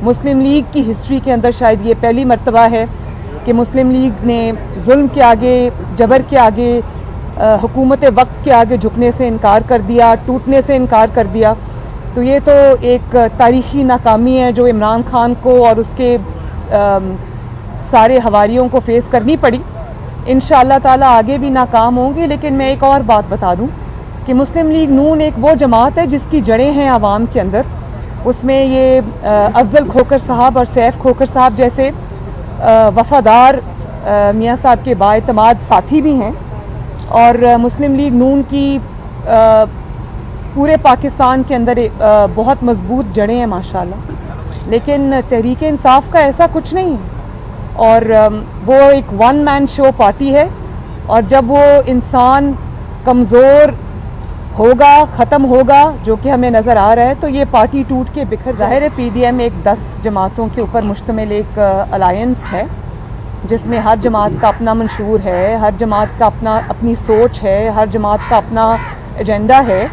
मुस्लिम league की history के अंदर शायद ये पहली मर्तबा है कि मुस्लिम लीग ने जुल्म के आगे, जबर के आगे, हुकूमत वक्त के आगे झुकने से इनकार कर दिया, टूटने से इनकार कर दिया। तो ये तो एक तारीख़ी नाकामी है जो इमरान खान को और उसके सारे हवारियों को फेस करनी पड़ी। इंशाअल्लाह ताला आगे भी नाकाम होंगे। लेकिन मैं एक और बात बता दूं कि मुस्लिम लीग नून एक वो जमात है जिसकी जड़ें हैं आवाम के अंदर। उसमें ये अफजल खोखर साहब और सैफ खोखर साहब जैसे वफ़ादार मियाँ साहब के बाएतमाद साथी भी हैं। और मुस्लिम लीग नून की पूरे पाकिस्तान के अंदर बहुत मजबूत जड़ें हैं माशाल्लाह। लेकिन तहरीक इंसाफ का ऐसा कुछ नहीं है और वो एक वन मैन शो पार्टी है। और जब वो इंसान कमज़ोर होगा, ख़त्म होगा, जो कि हमें नज़र आ रहा है, तो ये पार्टी टूट के बिखर ज़ाहिर है। PDM एक 10 जमातों के ऊपर मुश्तमिल एक अलायंस है जिसमें हर जमात का अपना मंशूर है, हर जमात का अपनी सोच है, हर जमात का अपना एजेंडा है।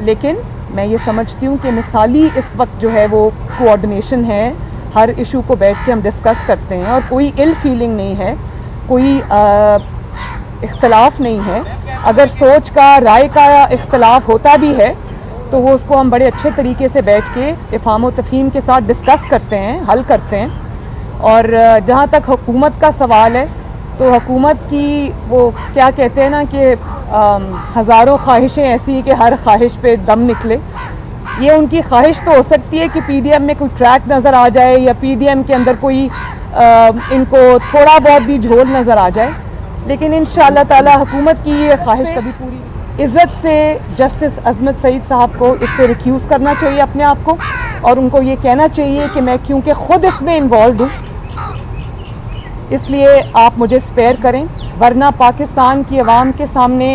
लेकिन मैं ये समझती हूँ कि मिसाली इस वक्त जो है वो कोऑर्डिनेशन है। हर इशू को बैठ के हम डिस्कस करते हैं और कोई इल फीलिंग नहीं है, कोई इख्तलाफ नहीं है। अगर सोच का, राय का इख्तलाफ होता भी है तो वो उसको हम बड़े अच्छे तरीके से बैठ के इफ़हाम व तफ़हीम के साथ डिस्कस करते हैं, हल करते हैं। और जहाँ तक हुकूमत का सवाल है तो हुकूमत की वो क्या कहते हैं ना कि हज़ारों ख्वाहिशें ऐसी हैं कि हर ख्वाहिश पे दम निकले। ये उनकी ख्वाहिश तो हो सकती है कि PDM में कोई ट्रैक नज़र आ जाए या PDM के अंदर कोई इनको थोड़ा बहुत भी झोल नज़र आ जाए। लेकिन इंशाअल्लाह ताला हुकूमत की ये ख्वाहिश कभी पूरी। इज़्ज़त से जस्टिस अज़मत सईद साहब को इससे रिक्यूज़ करना चाहिए अपने आप को और उनको ये कहना चाहिए कि मैं क्योंकि ख़ुद इसमें इन्वॉल्व हूँ इसलिए आप मुझे स्पेयर करें, वरना पाकिस्तान की आवाम के सामने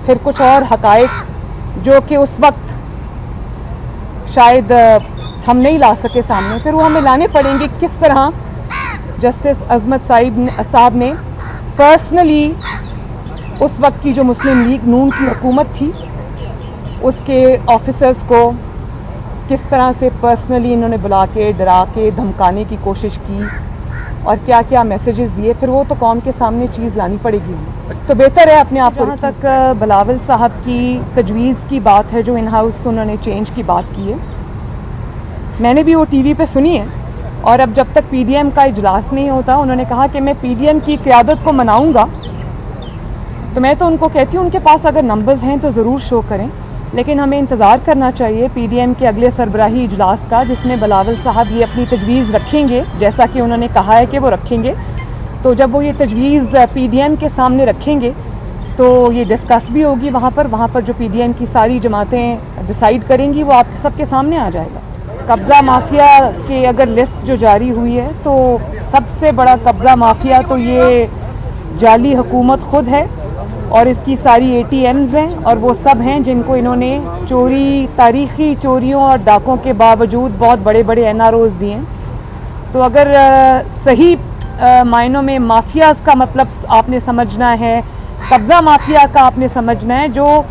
फिर कुछ और हक़ाइक़ जो कि उस वक्त शायद हम नहीं ला सके सामने, फिर वो हमें लाने पड़ेंगे। किस तरह जस्टिस अज़मत साहब ने पर्सनली उस वक्त की जो मुस्लिम लीग नून की हुकूमत थी उसके ऑफिसर्स को किस तरह से पर्सनली इन्होंने बुला के, डरा के, धमकाने की कोशिश की और क्या क्या मैसेजेस दिए, फिर वो तो कौम के सामने चीज़ लानी पड़ेगी। तो बेहतर है अपने आप को। जहाँ तक बिलावल साहब की तजवीज़ की बात है, जो इन हाउस उन्होंने चेंज की बात की है, मैंने भी वो TV पे सुनी है। और अब जब तक PDM का इजलास नहीं होता, उन्होंने कहा कि मैं PDM की क़यादत को मनाऊंगा। तो मैं तो उनको कहती हूँ उनके पास अगर नंबर्स हैं तो ज़रूर शो करें, लेकिन हमें इंतज़ार करना चाहिए PDM के अगले सरबराही इजलास का, जिसमें बिलावल साहब ये अपनी तजवीज़ रखेंगे जैसा कि उन्होंने कहा है कि वो रखेंगे। तो जब वो ये तजवीज़ PDM के सामने रखेंगे तो ये डिस्कस भी होगी वहाँ पर जो PDM की सारी जमातें डिसाइड करेंगी वो आप सबके सामने आ जाएगा। कब्ज़ा माफिया की अगर लिस्ट जो जारी हुई है तो सबसे बड़ा कब्ज़ा माफिया तो ये जाली हुकूमत ख़ुद है और इसकी सारी ATMs हैं और वो सब हैं जिनको इन्होंने चोरी, तारीख़ी चोरियों और डाकों के बावजूद बहुत बड़े बड़े NROs दिए हैं। तो अगर सही मायनों में माफियाज़ का मतलब आपने समझना है, कब्ज़ा माफिया का आपने समझना है, जो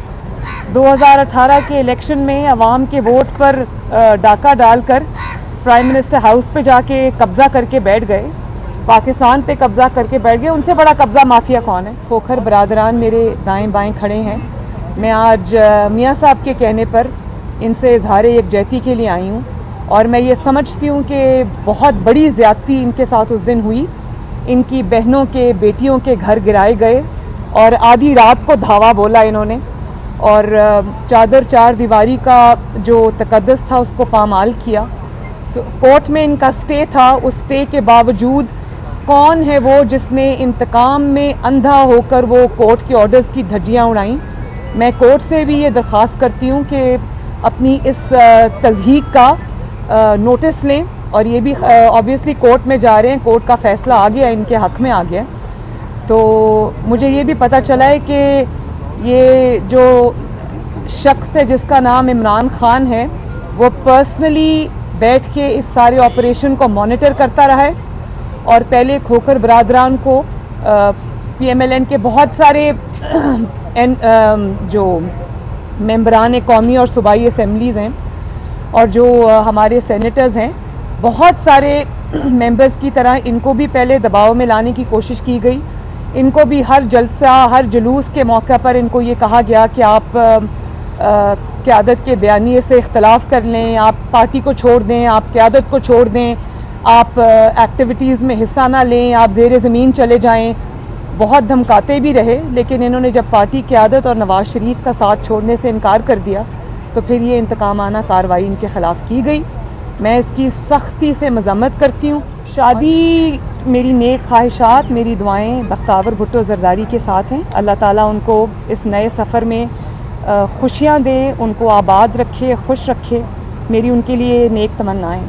2018 के इलेक्शन में अवाम के वोट पर डाका डालकर प्राइम मिनिस्टर हाउस पे जाके कब्ज़ा करके बैठ गए, पाकिस्तान पे कब्ज़ा करके बैठ गए, उनसे बड़ा कब्ज़ा माफिया कौन है? खोखर बरादरान मेरे दाएं बाएं खड़े हैं। मैं आज मियाँ साहब के कहने पर इनसे इजहार यकजहती के लिए आई हूँ और मैं ये समझती हूँ कि बहुत बड़ी ज़्यादती इनके साथ उस दिन हुई। इनकी बहनों के, बेटियों के घर गिराए गए और आधी रात को धावा बोला इन्होंने और चादर चार दीवारी का जो तकद्दस था उसको पामाल किया। कोर्ट में इनका स्टे था, उस स्टे के बावजूद कौन है वो जिसने इंतकाम में अंधा होकर वो कोर्ट के ऑर्डर्स की धज्जियाँ उड़ाईं। मैं कोर्ट से भी ये दरख्वास्त करती हूँ कि अपनी इस तज़हीक का नोटिस लें और ये भी ऑब्वियसली कोर्ट में जा रहे हैं, कोर्ट का फ़ैसला आ गया, इनके हक़ में आ गया। तो मुझे ये भी पता चला है कि ये जो शख्स है जिसका नाम इमरान खान है वो पर्सनली बैठ के इस सारे ऑपरेशन को मॉनिटर करता रहा है और पहले खोखर बरादरान को PMLN के बहुत सारे जो मेंबरान कौमी और सूबाई असम्बलीज़ हैं और जो हमारे सेनेटर्स हैं बहुत सारे मेंबर्स की तरह इनको भी पहले दबाव में लाने की कोशिश की गई। इनको भी हर जलसा, हर जुलूस के मौके पर इनको ये कहा गया कि आप क़यादत के बयानिए से इख्तलाफ कर लें, आप पार्टी को छोड़ दें, आप क़यादत को छोड़ दें, आप एक्टिविटीज़ में हिस्सा ना लें, आप ज़ेर ज़मीन चले जाएं। बहुत धमकाते भी रहे, लेकिन इन्होंने जब पार्टी क़यादत और नवाज़ शरीफ का साथ छोड़ने से इनकार कर दिया तो फिर ये इंतकामाना कार्रवाई इनके ख़िलाफ़ की गई। मैं इसकी सख्ती से मज़म्मत करती हूँ। शादी मेरी नेक ख्वाहिशात, मेरी दुआएं बख्तावर भुट्टो ज़रदारी के साथ हैं। अल्लाह ताला उनको इस नए सफ़र में खुशियाँ दे, उनको आबाद रखे, खुश रखे। मेरी उनके लिए नेक तमन्नाएं।